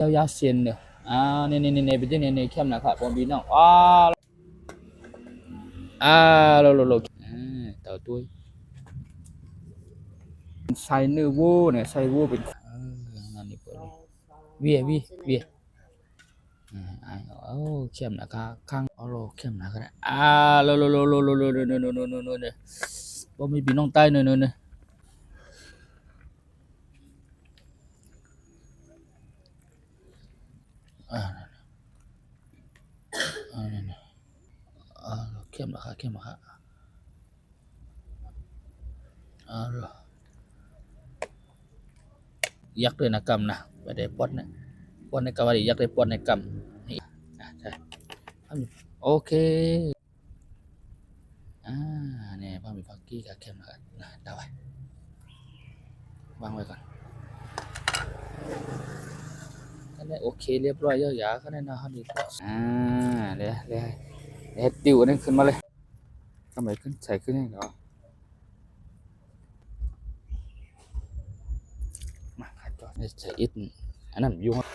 ยาวๆเซียนเนอะนี่เป็นยังไงในเข้มนะครับผมพี่น้องโลเต่าตุ้ยใส่เนื้อวัวเนี่ยใส่วัวเป็นนั่นนี่เปิดเวียเข้มนะครับข้างโลเข้มนะครับโลเนี่ยบ่มีพี่น้องใต้เนอะอ่าเนี่ยเข้มนะครับยักษ์ด้วยนะกำนะไปได้ปอดนะปอดในกำว่ายักษ์ได้ปอดในกำนี่ใช่โอเคเนี่ยพ่อมีฟักกี้กับเข้มนะครับได้ไว้วางไว้ก่อนก็ได้โอเคเรียบร้อยเยอะๆก็ได้นะฮะดีก็เลยติวอันนี้ขึ้นมาเลยทำไมขึ้นใส่ขึ้นให้เหรอมาขัดก่อนใส่อิฐอันนั้นยุ่ง